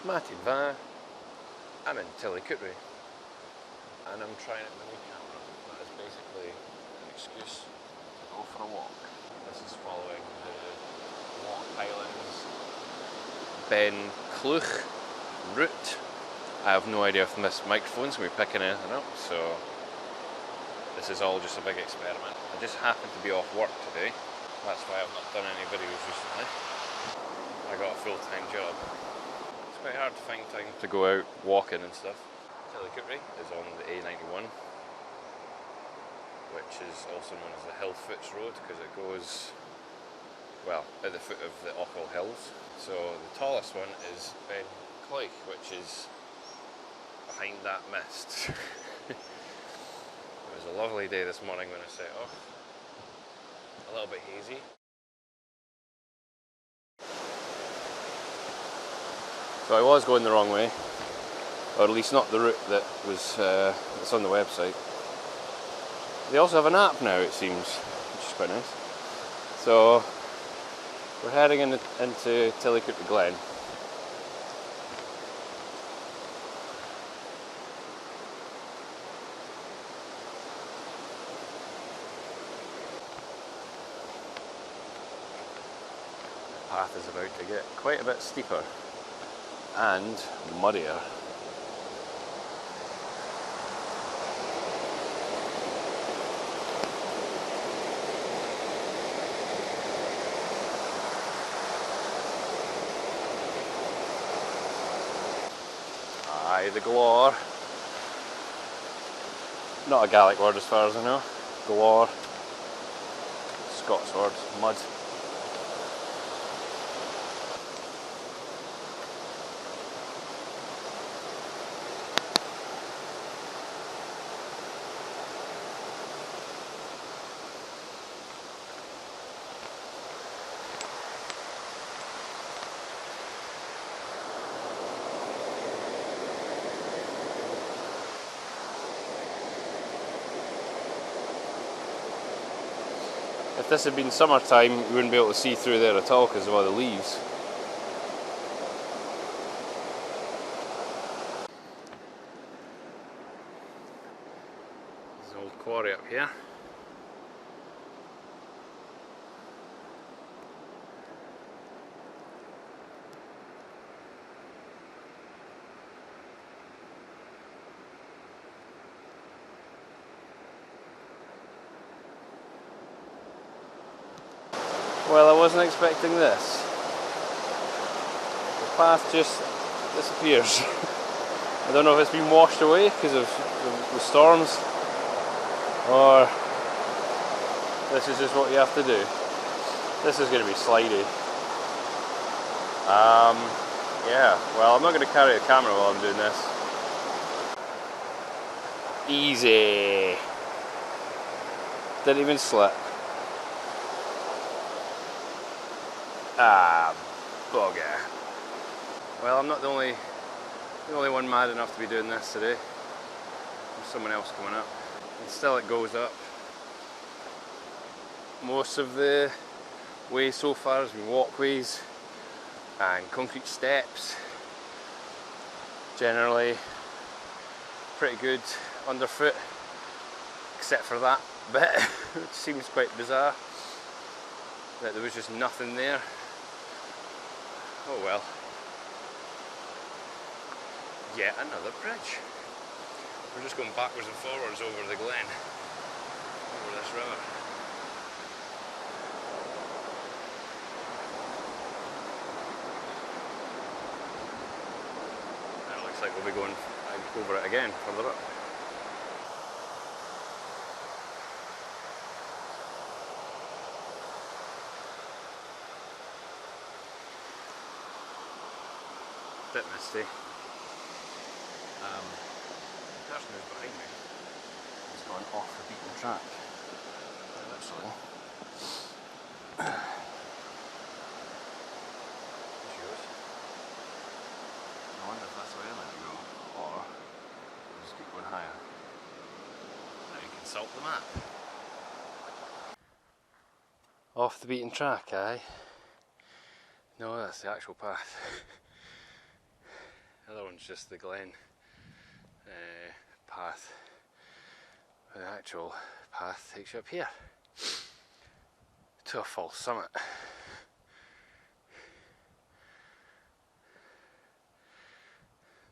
Matty Van, I'm in Tillycootery and I'm trying out my new camera. That is basically an excuse to go for a walk. This is following the Walk Highlands Ben Cleuch route. I have no idea if this microphone's going to be picking anything up, so this is all just a big experiment. I just happen to be off work today. That's why I've not done any videos recently. I got a full-time job. It's quite hard to find time to go out walking and stuff. Tillycootery is on the A91, which is also known as the Hillfoots Road because it goes, well, at the foot of the Ochil Hills. So the tallest one is Ben Cleuch, which is behind that mist. It was a lovely day this morning when I set off. A little bit hazy. So I was going the wrong way, or at least not the route that was that's on the website. They also have an app now, it seems, which is quite nice. So we're heading into Tillycootery Glen. The path is about to get quite a bit steeper and muddier. Aye, the galore. Not a Gaelic word as far as I know. Galore. Scots word. Mud. If this had been summertime, you wouldn't be able to see through there at all because of all the leaves. There's an old quarry up here. Well, I wasn't expecting this. The path just disappears. I don't know if it's been washed away because of the storms, or this is just what you have to do. This is going to be slidey. Yeah, well, I'm not going to carry a camera while I'm doing this. Easy. Didn't even slip. Ah, bugger. Well, I'm not the only one mad enough to be doing this today. There's someone else coming up. And still it goes up. Most of the way so far has been walkways and concrete steps. Generally pretty good underfoot, except for that bit, which seems quite bizarre, that there was just nothing there. Oh well. Yet another bridge. We're just going backwards and forwards over the glen, over this river. And it looks like we'll be going over it again further up. Bit misty. The person who's behind me has gone off the beaten track. Literally. There she goes. I wonder if that's the way I meant to go, or I'll just keep going higher. Now you consult the map. Off the beaten track, aye? No, that's the actual path. one's just the Glen path. The actual path takes you up here to a false summit.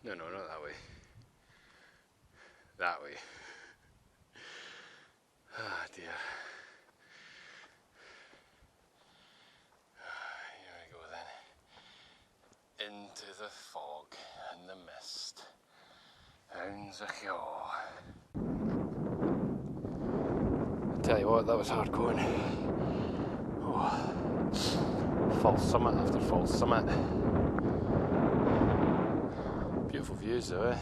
No, not that way. That way. Ah, dear. Here we go then. Into the fog and the mist. Round the hill. I tell you what, that was hard going. Oh. False summit after false summit. Beautiful views though, eh?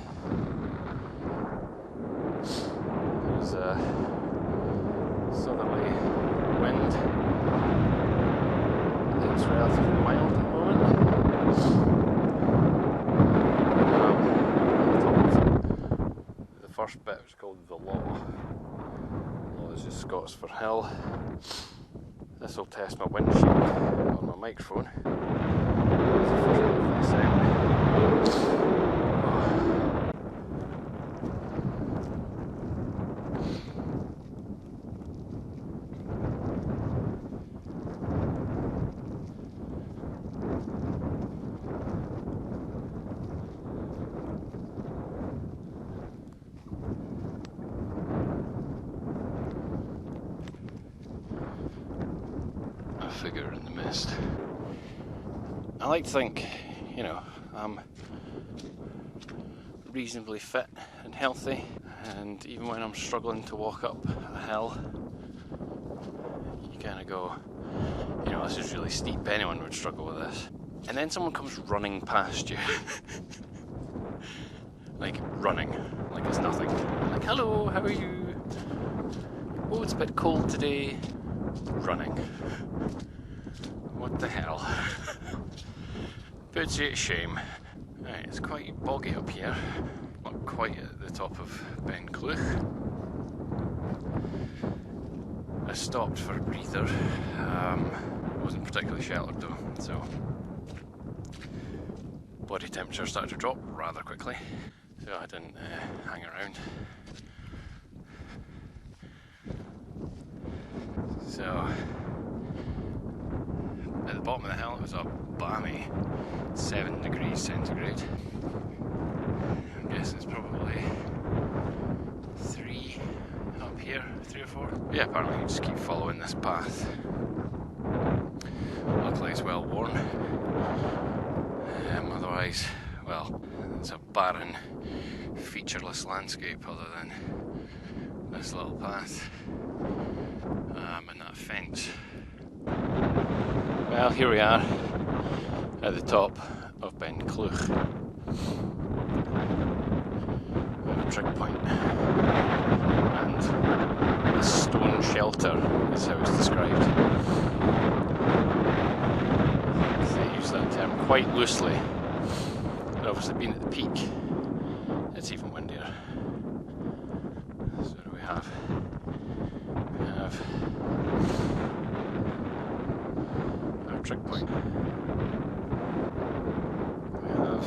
There's a southerly wind. It's relatively mild at the moment. The first bit was called the Law. Law is just Scots for hill. This will test my windshield on my microphone. Figure in the mist. I like to think, you know, I'm reasonably fit and healthy, and even when I'm struggling to walk up a hill, you kind of go, you know, this is really steep, anyone would struggle with this. And then someone comes running past you. Like running, like it's nothing. Like, hello, how are you? Oh, it's a bit cold today. Running. What the hell? Puts you to shame. Right, it's quite boggy up here. Not quite at the top of Ben Cleuch. I stopped for a breather. Wasn't particularly sheltered though, so body temperature started to drop rather quickly, so I didn't hang around. So at the bottom of the hill it was a balmy 7 degrees centigrade. I'm guessing it's probably 3 up here, 3 or 4. But yeah, apparently you just keep following this path. Luckily it's well worn. Otherwise, well, it's a barren, featureless landscape other than this little path and that fence. Well, here we are at the top of Ben Cleuch. We have a trig point and a stone shelter is how it's described. They use that term quite loosely. But obviously being at the peak, it's even windier. So what do we have? We have our trig point. We have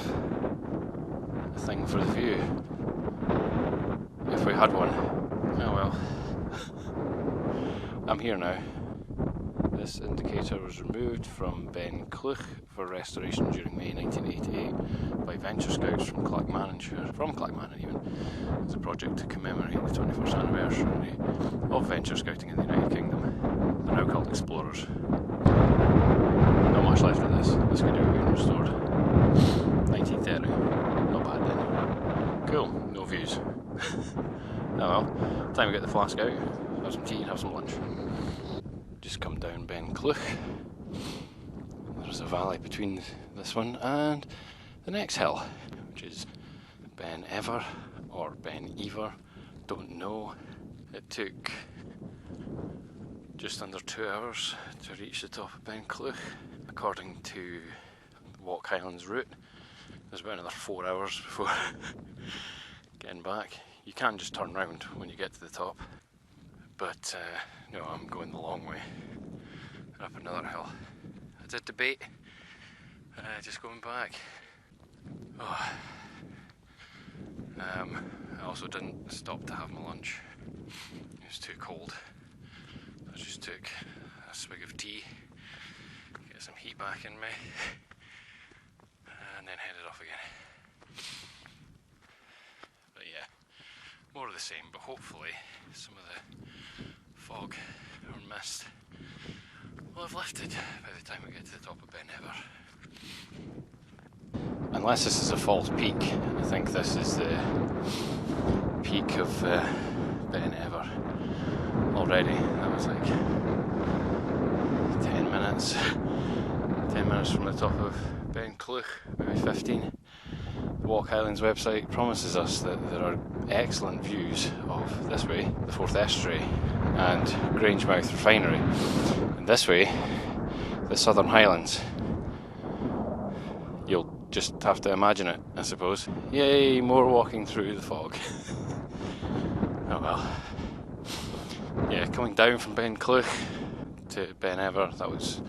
a thing for the view. If we had one. Oh well. I'm here now. This indicator was removed from Ben Cleuch for restoration during May 1988 by Venture Scouts from Clackmannan even, as a project to commemorate the 21st anniversary of venture scouting in the United Kingdom. They're now called Explorers. Not much left of this. This could have been restored. 1930. Not bad then. Cool. No views. Oh well. Time to get the flask out, have some tea and have some lunch. Just come down Ben Cleuch. There's a valley between this one and the next hill, which is Ben Ever or Ben Ever, don't know. It took just under 2 hours to reach the top of Ben Cleuch. According to the Walk Highlands route, there's about another 4 hours before getting back. You can just turn round when you get to the top, but no, I'm going the long way, up another hill. I did debate just going back. Oh, also didn't stop to have my lunch. It was too cold. I just took a swig of tea, get some heat back in me, and then headed off again. But yeah, more of the same, but hopefully some of the fog or mist will have lifted by the time we get to the top of Ben Ever. Unless this is a false peak, I think this is the peak of Ben Ever already. That was like 10 minutes from the top of Ben Cleuch, maybe 15. The Walk Highlands website promises us that there are excellent views of this way, the Forth Estuary and Grangemouth Refinery, and this way, the Southern Highlands. You'll just have to imagine it, I suppose. Yay, more walking through the fog. Oh well. Yeah, coming down from Ben Cleuch to Ben Ever, that was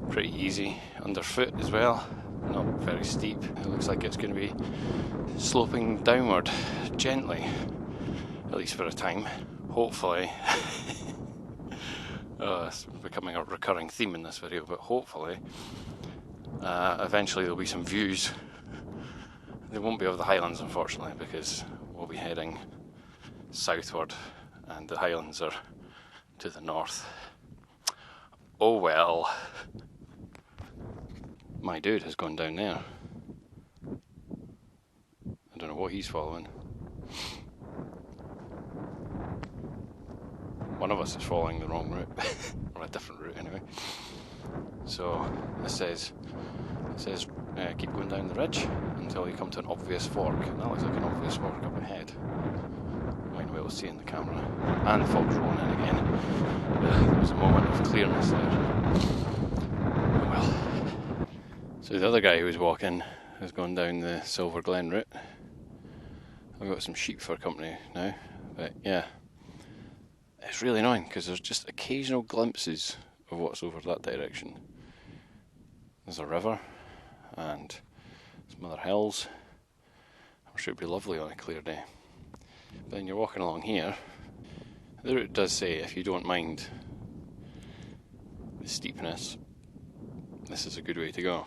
pretty easy underfoot as well. Not very steep. It looks like it's going to be sloping downward gently, at least for a time. Hopefully. Oh, it's becoming a recurring theme in this video, but hopefully eventually there'll be some views. They won't be of the Highlands, unfortunately, because we'll be heading southward and the Highlands are to the north. Oh well. My dude has gone down there. I don't know what he's following. One of us is following the wrong route, or a different route anyway. So this says keep going down the ridge until you come to an obvious fork, and that looks like an obvious fork up ahead. You might be able to see in the camera, and the fog's rolling in again. There was a moment of clearness there. Oh well. So the other guy who was walking has gone down the Silver Glen route. I've got some sheep for company now, but yeah, it's really annoying because there's just occasional glimpses of what's over that direction. There's a river and some other hills. I'm sure it'd be lovely on a clear day. But then you're walking along here. The route does say if you don't mind the steepness, this is a good way to go.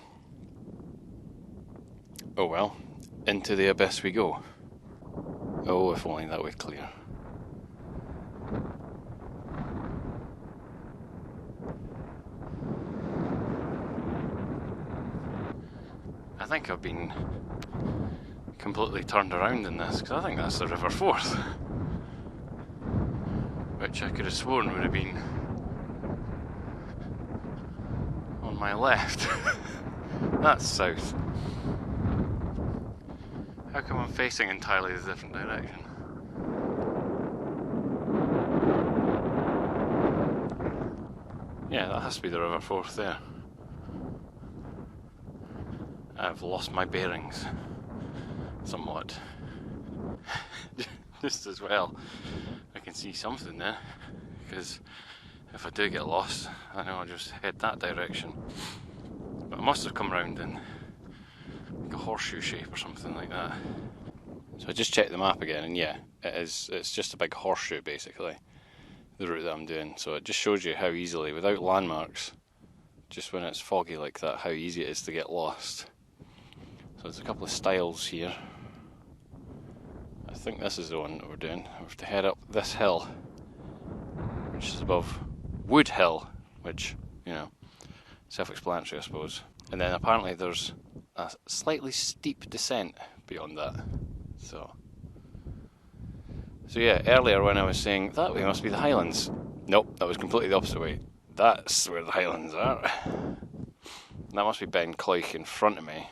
Oh well, into the abyss we go. Oh, if only that was clear. I think I've been completely turned around in this, because I think that's the River Forth, which I could have sworn would have been on my left. That's south. How come I'm facing entirely a different direction? Yeah, that has to be the River Forth there. I've lost my bearings somewhat. Just as well I can see something there, because if I do get lost, I know I'll just head that direction. But I must have come round in like a horseshoe shape or something like that. So I just checked the map again, and yeah, it's just a big horseshoe basically, the route that I'm doing. So it just shows you how easily, without landmarks, just when it's foggy like that, how easy it is to get lost. So there's a couple of stiles here. I think this is the one that we're doing. We have to head up this hill, which is above Wood Hill, which, you know, self-explanatory I suppose. And then apparently there's a slightly steep descent beyond that. So yeah, earlier when I was saying that way must be the Highlands. Nope, that was completely the opposite way. That's where the Highlands are. That must be Ben Cleuch in front of me.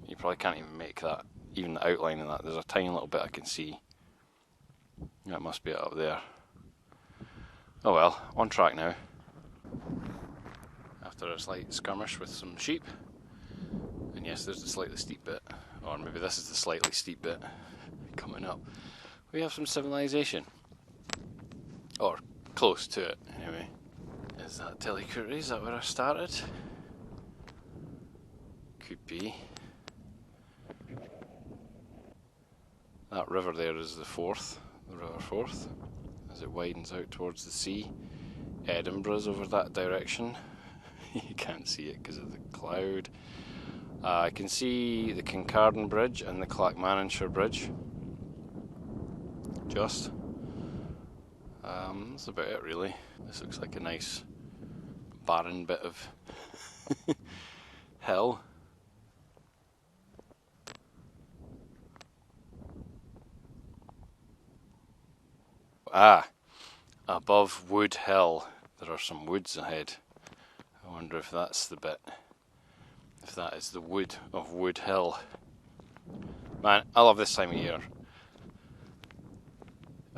You probably can't even make that, even the outline of that. There's a tiny little bit I can see. That must be it up there. Oh well, on track now. After a slight skirmish with some sheep. And yes, there's the slightly steep bit. Or maybe this is the slightly steep bit coming up. We have some civilization. Or close to it, anyway. Is that Tillycootery? Is that where I started? Could be. That river there is the Forth, the River Forth, as it widens out towards the sea. Edinburgh's over that direction. You can't see it because of the cloud. I can see the Kincardine Bridge and the Clackmannanshire Bridge. Just. That's about it really. This looks like a nice barren bit of hill. Above Wood Hill there are some woods ahead. I wonder if that's the bit, if that is the wood of Wood Hill. Man, I love this time of year.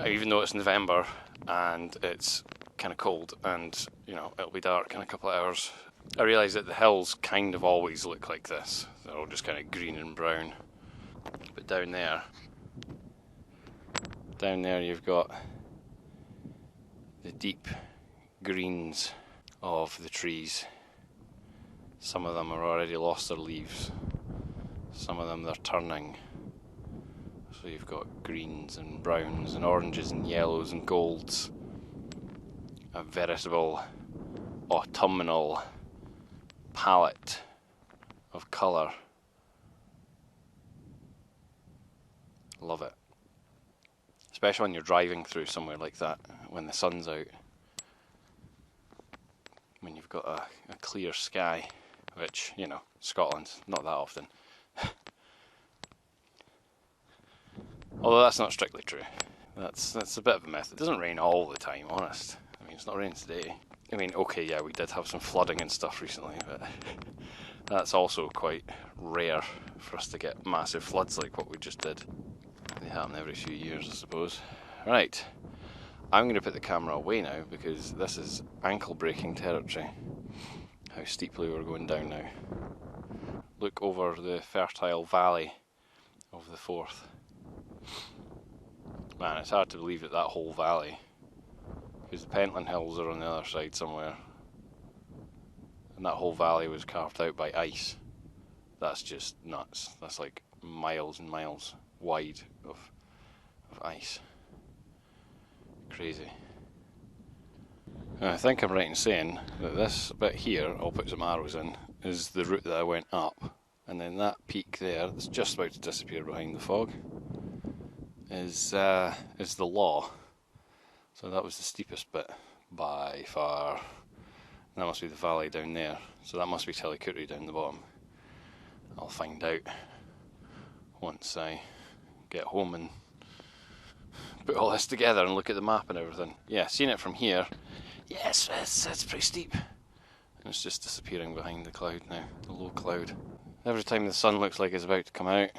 Even though it's November and it's kind of cold and, you know, it'll be dark in a couple of hours, I realise that the hills kind of always look like this. They're all just kind of green and brown. But down there you've got the deep greens of the trees. Some of them have already lost their leaves. Some of them they're turning. So you've got greens and browns and oranges and yellows and golds. A veritable autumnal palette of colour. Love it. Especially when you're driving through somewhere like that, when the sun's out. When you've got a clear sky, which, you know, Scotland's not that often. Although that's not strictly true. That's a bit of a myth. It doesn't rain all the time, honest. I mean, it's not raining today. I mean, okay, yeah, we did have some flooding and stuff recently, but that's also quite rare for us to get massive floods like what we just did. They happen every few years, I suppose. Right, I'm going to put the camera away now because this is ankle-breaking territory. How steeply we're going down now. Look over the fertile valley of the Forth. Man, it's hard to believe that whole valley, because the Pentland Hills are on the other side somewhere, and that whole valley was carved out by ice. That's just nuts. That's like miles and miles wide of ice. Crazy. And I think I'm right in saying that this bit here, I'll put some arrows in, is the route that I went up, and then that peak there, that's just about to disappear behind the fog, is the Law. So that was the steepest bit by far. And that must be the valley down there. So that must be Tillycootery down the bottom. I'll find out once I get home and put all this together and look at the map and everything. Yeah, seeing it from here, yes, it's pretty steep. And it's just disappearing behind the cloud now, the low cloud. Every time the sun looks like it's about to come out,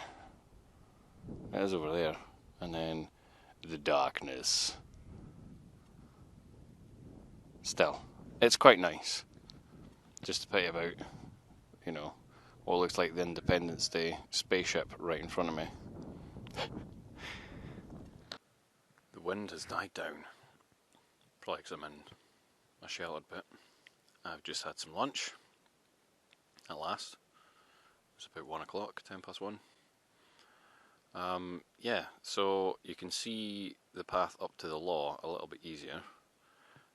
it is over there. And then the darkness. Still, it's quite nice. Just to pity about, you know, what looks like the Independence Day spaceship right in front of me. The wind has died down. Probably because I'm in a sheltered bit. I've just had some lunch. At last. It's about 1 o'clock, 10 past 1. Yeah, so you can see the path up to the Law a little bit easier.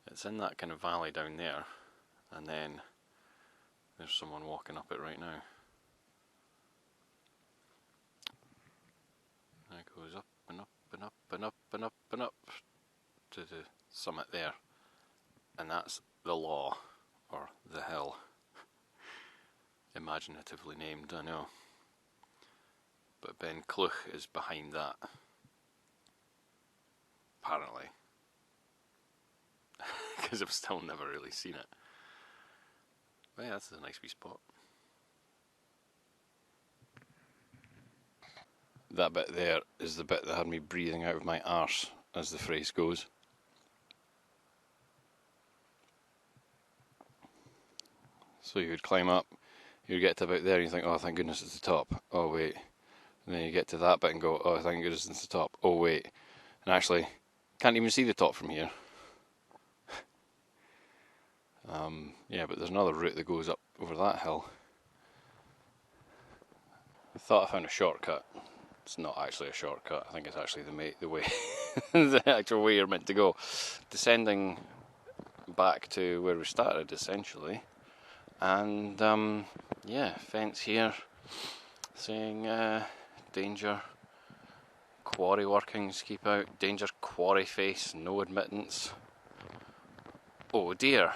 It's in that kind of valley down there, and then there's someone walking up it right now. And it goes up and up and up and up and up and up to the summit there, and that's the Law, or the hill. Imaginatively named, I know. But Ben Cleuch is behind that. Apparently. Because I've still never really seen it. But yeah, that's a nice wee spot. That bit there is the bit that had me breathing out of my arse, as the phrase goes. So you would climb up, you would get to about there and you think, oh thank goodness it's the top. Oh wait. And then you get to that bit and go, oh thank goodness it's the top. Oh wait. And actually, can't even see the top from here. Yeah, but there's another route that goes up over that hill. I thought I found a shortcut, It's not actually a shortcut. I think it's actually the way, the actual way you're meant to go. Descending back to where we started, essentially. And yeah, fence here saying danger, quarry workings, keep out, danger, quarry face, no admittance. Oh dear,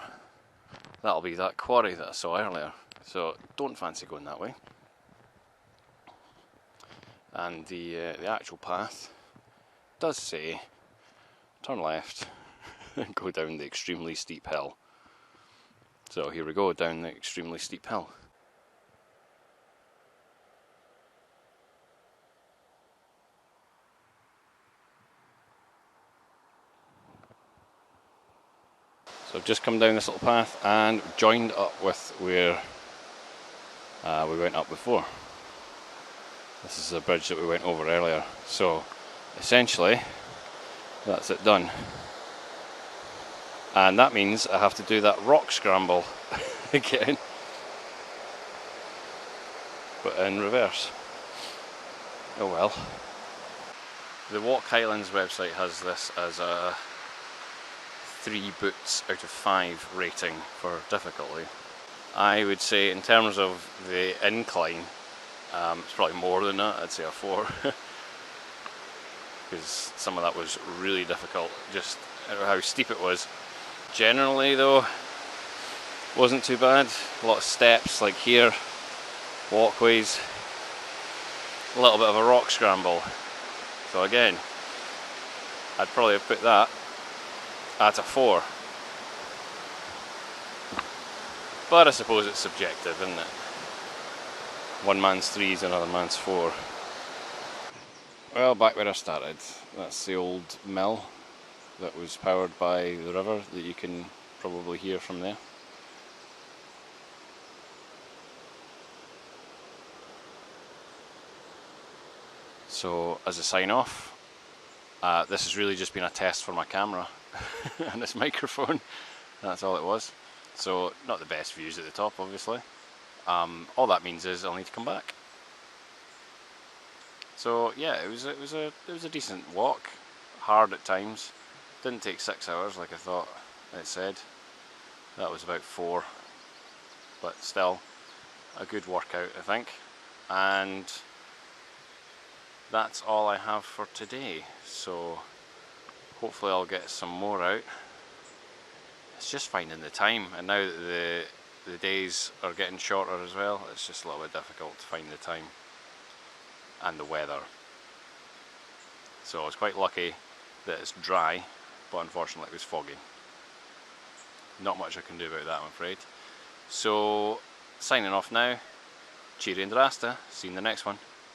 that'll be that quarry that I saw earlier, so don't fancy going that way. And the actual path does say turn left and go down the extremely steep hill. So here we go, down the extremely steep hill. So I've just come down this little path and joined up with where we went up before. This is a bridge that we went over earlier. So essentially, that's it done. And that means I have to do that rock scramble again, but in reverse. Oh well. The Walk Highlands website has this as a 3 boots out of 5 rating for difficulty. I would say in terms of the incline, it's probably more than that. I'd say a 4 because some of that was really difficult, just how steep it was. Generally though, wasn't too bad. A lot of steps like here, walkways, a little bit of a rock scramble. So again, I'd probably have put that at a 4. But I suppose it's subjective, isn't it? One man's 3 is another man's 4. Well, back where I started. That's the old mill that was powered by the river that you can probably hear from there. So as a sign off, this has really just been a test for my camera and this microphone. That's all it was. So not the best views at the top, obviously. All that means is I'll need to come back. So yeah, it was a decent walk. Hard at times. Didn't take 6 hours like I thought it said. That was about 4. But still, a good workout, I think. And that's all I have for today. So hopefully I'll get some more out. It's just finding the time, and now that the days are getting shorter as well, it's just a little bit difficult to find the time and the weather. So I was quite lucky that it's dry, but unfortunately it was foggy. Not much I can do about that, I'm afraid. So signing off now. Cheery and Rasta. See you in the next one.